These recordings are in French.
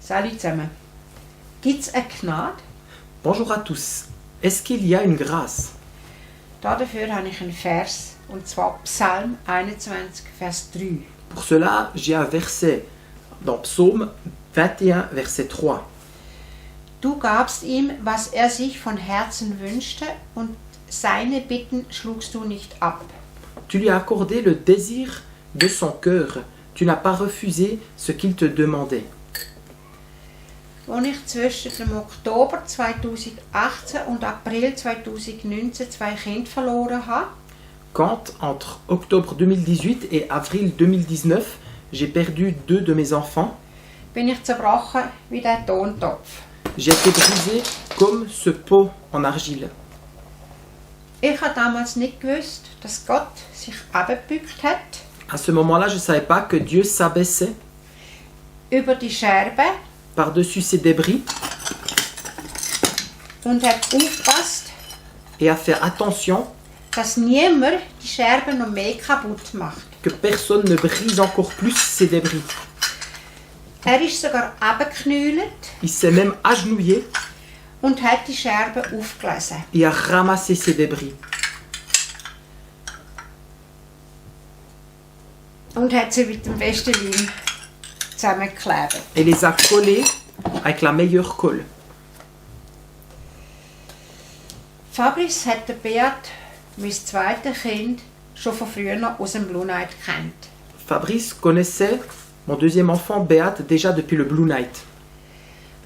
Salut zusammen. Gibt's eine Gnade? Bonjour à tous. Est-ce qu'il y a une grâce? Dafür habe ich einen Vers, und zwar Psalm 21, Vers 3. Pour cela, j'ai un verset dans Psaume 21, verset 3. Du gabst ihm, was er sich von Herzen wünschte, und seine Bitten schlugst du nicht ab. Tu lui as accordé le désir de son cœur. Tu n'as pas refusé ce qu'il te demandait. Als ich zwischen dem Oktober 2018 und April 2019 zwei Kinder verloren habe, Quand, entre octobre 2018 et avril 2019, j'ai perdu 2 de mes enfants, bin ich zerbrochen wie der Tontopf. j'ai été brisé comme ce pot en argile. Ich habe damals nicht gewusst, dass Gott sich abgebückt hat À ce moment-là, je ne savais pas que Dieu s'abaissait über die Scherbe par-dessus ces débris und hat aufgepasst, et a fait attention dass niemand die Scherbe noch mehr kaputt macht. que personne ne brise encore plus ces débris. Er ist sogar abgeknüllt Il s'est même agenouillé und hat die Scherbe aufgelesen. et a ramassé ces débris. Und hat sie mit dem besten Leim zusammengeklebt. Et les a collés avec la meilleure colle. Fabrice hat der Beat, mein zweites Kind, schon von früher aus dem Blue Night gekannt. Fabrice connaissait mon deuxième enfant, Beat, déjà depuis le Blue Night.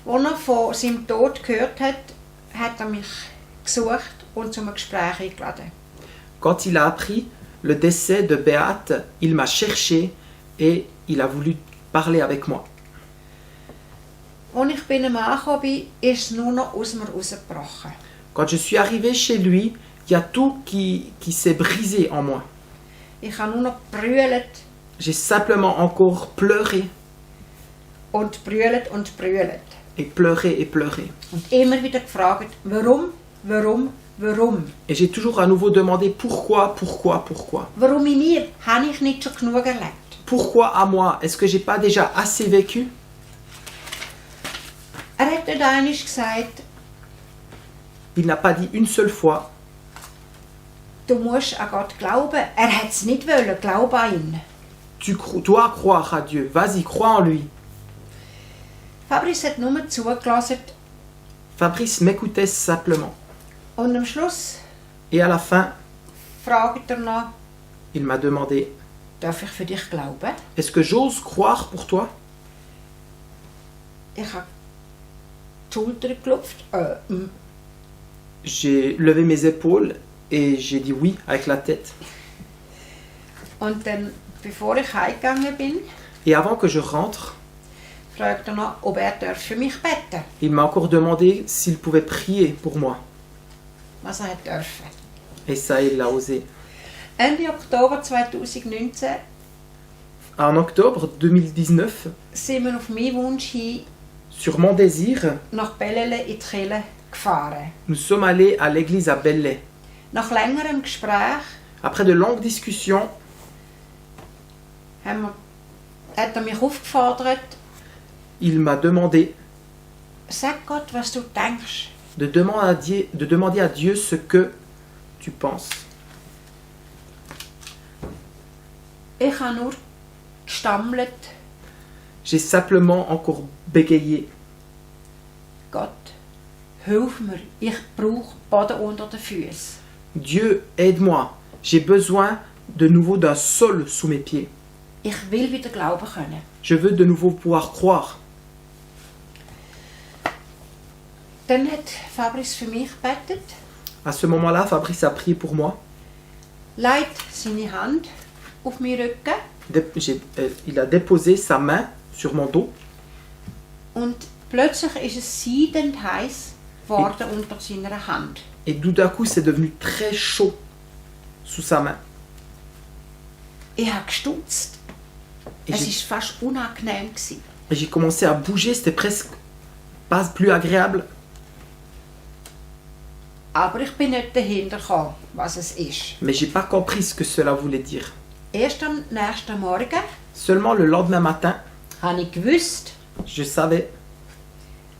Als er von seinem Tod gehört hat, hat er mich gesucht und zu einem Gespräch eingeladen. Quand il a appris le décès de Beat, il m'a cherché et il a voulu parler avec moi. Als ich bei ihm angekommen bin, ist es nur noch aus mir rausgebrochen. Quand je suis arrivé chez lui, il y a tout qui s'est brisé en moi. Ich habe nur noch gebrüllt J'ai simplement encore pleuré und gebrüllt und gebrüllt. et pleuré et pleuré. Und immer wieder gefragt, warum, warum, warum? Et j'ai toujours à nouveau demandé pourquoi, pourquoi, pourquoi. Warum in mir? Habe ich nicht schon genug erlebt? Pourquoi à moi? Est-ce que j'ai pas déjà assez vécu? Er hat dort einmal gesagt, Il n'a pas dit une seule fois, du musst an Gott glauben. Er hat es nicht wollen, glaub an ihn. tu dois croire à Dieu, vas-y, crois en lui. Fabrice hat nur zugelassen Fabrice m'écoutait simplement. und am Schluss Et à la fin, fragt er noch, il m'a demandé, darf ich für dich glauben? est-ce que j'ose croire pour toi? Ich habe die Schulter geklopft. J'ai levé mes épaules et j'ai dit oui avec la tête. Und dann, bevor ich heimgegangen bin, Et avant que je rentre, fragt er noch, ob er für mich beten. il m'a encore demandé s'il pouvait prier pour moi. Was er dürfen. Et ça, il l'a osé. Ende Oktober 2019 En octobre 2019, sind wir auf meinen Wunsch hin sur mon désir, nach Bellele in die Kirche gefahren. nous sommes allés à l'église à Belley. Nach längerem Gespräch Après de longues discussions, hat er mich aufgefordert, il m'a demandé sag Gott, was du denkst. de demander à Dieu ce que tu penses. Ich habe nur gestammelt, J'ai simplement encore bégayé. Gott, hilf mir, ich brauche Boden unter den Füßen. Dieu, aide-moi. J'ai besoin de nouveau d'un sol sous mes pieds. Ich will wieder glauben können. Je veux de nouveau pouvoir croire. Dann hat Fabrice für mich gebetet, À ce moment-là, Fabrice a prié pour moi. legt seine Hand auf meinen Rücken Il a déposé sa main sur mon dos. und plötzlich ist es siedend heiß geworden unter seiner Hand. Et tout d'un coup, c'est devenu très chaud sous sa main. Ich habe gestutzt. Et Es j'ai- war fast unangenehm gewesen. et j'ai commencé à bouger, c'était presque pas plus agréable. Aber ich bin nicht dahinter gekommen, was es ist. Mais j'ai pas compris ce que cela voulait dire. Erst am nächsten Morgen Seulement le lendemain matin, habe ich gewusst, je savais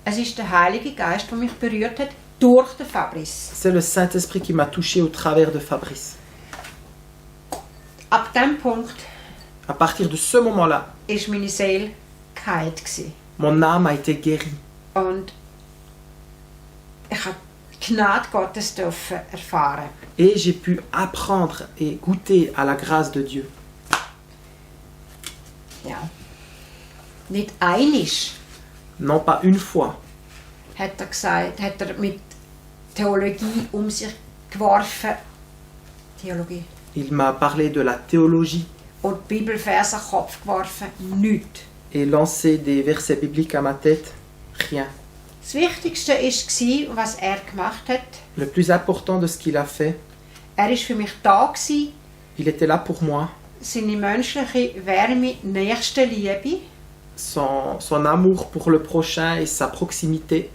Es ist der Heilige Geist, der mich berührt hat, durch den Fabrice. C'est le Saint-Esprit qui m'a touché au travers de Fabrice. Ab diesem Punkt À partir de ce moment-là, war meine Seele geheilt. mon âme a été guérie. Und ich habe die Gnade Gottes dürfen erfahren. Et j'ai pu apprendre et goûter à la grâce de Dieu. Ja. Nicht einisch Non pas une fois, hat er mit Theologie um sich geworfen. Theologie. il m'a parlé de la théologie Und Bibelverse an den Kopf geworfen. Nichts. et lancé des versets bibliques à ma tête. Rien. Das Wichtigste war, was er gemacht hat. Le plus important de ce qu'il a fait, Er war für mich da, il était là pour moi. seine menschliche Wärme, Nächstenliebe, Son amour pour le prochain et sa proximité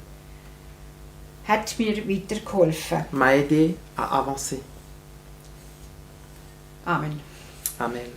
hat mir weitergeholfen. m'a aidé à avancer. Amen. Amen.